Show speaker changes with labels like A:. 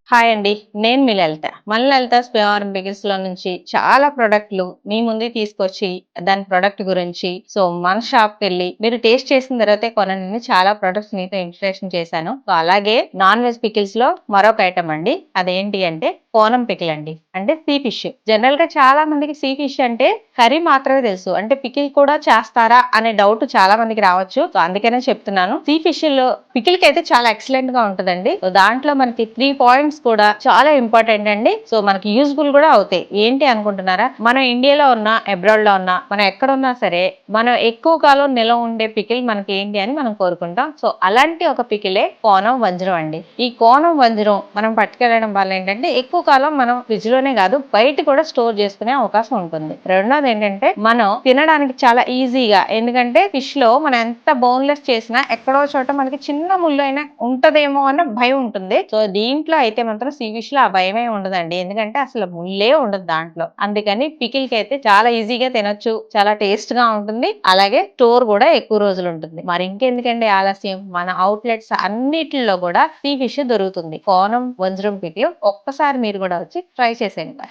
A: Hi అండి. నేను మీ లలిత. మన లలితాస్ ప్యూర్ పికిల్స్‌లో నుంచి చాలా ప్రొడక్ట్‌లు మీ ముందుకు తీసుకొచ్చి, దాని ప్రొడక్ట్ గురించి మన షాప్‌కెళ్ళి మీరు టేస్ట్ చేసిన తర్వాతే కొనండి చాలా ప్రొడక్ట్స్ మీతో ఇన్స్ట్రక్షన్ చేశాను. అలాగే నాన్ వెజ్ పికిల్స్‌లో మరొక ఐటెమ్ అండి. అదేంటి అంటే కోనం పికిల్ అండి. అంటే సీ ఫిష్. జనరల్‌గా చాలా మందికి సీ ఫిష్ అంటే కర్రీ మాత్రమే తెలుసు. అంటే పికిల్ కూడా చేస్తారా అనే డౌట్ చాలా మందికి రావచ్చు. అందుకనే చెప్తున్నాను. సీ ఫిష్‌లో పికిల్‌కైతే చాలా ఎక్సలెంట్‌గా ఉంటదండి. దాంట్లో మనకి 3 పాయింట్స్ కూడా చాలా ఇంపార్టెంట్ అండి. మనకి యూజ్‌ఫుల్ కూడా అవుతాయి. ఏంటి అనుకుంటున్నారా? మనం ఇండియాలో ఉన్నా, అబ్రాడ్‌లో ఉన్నా, మనం ఎక్కడున్నా సరే, మనం ఎక్కువ కాలం నిలవ ఉండే పికిల్ మనకి ఏంటి అని మనం కోరుకుంటాం. అలాంటి ఒక పికిలే కోనం వంజరం అండి. ఈ కోనం వంజరం మనం పట్టుకెళ్ళడం వల్ల ఏంటంటే ఎక్కువ కాలం మనం ఫ్రిడ్జ్ లోనే కాదు బయట కూడా స్టోర్ చేసుకునే అవకాశం ఉంటుంది. రెండోది ఏంటంటే మనం తినడానికి చాలా ఈజీగా, ఎందుకంటే ఫిష్ లో మనం ఎంత బోన్లెస్ చేసినా ఎక్కడో చోట మనకి చిన్న ముళ్ళు అయినా ఉంటదేమో అన్న భయం ఉంటుంది. దీంట్లో అయితే మాత్రం సీ ఫిష్ లో ఆ భయమే ఉండదండి. ఎందుకంటే అసలు ముళ్ళే ఉండదు దాంట్లో. అందుకని పికిల్ కి అయితే చాలా ఈజీగా తినొచ్చు, చాలా టేస్ట్ గా ఉంటుంది. అలాగే స్టోర్ కూడా ఎక్కువ రోజులు ఉంటుంది. మరి ఇంకెందుకండి ఆలస్యం, మన అవుట్లెట్స్ అన్నిటిలో కూడా సీ ఫిష్ దొరుకుతుంది. కోనం వంజరం పికిల్ ఒక్కసారి మీరు కూడా వచ్చి ట్రై చేసేయండి.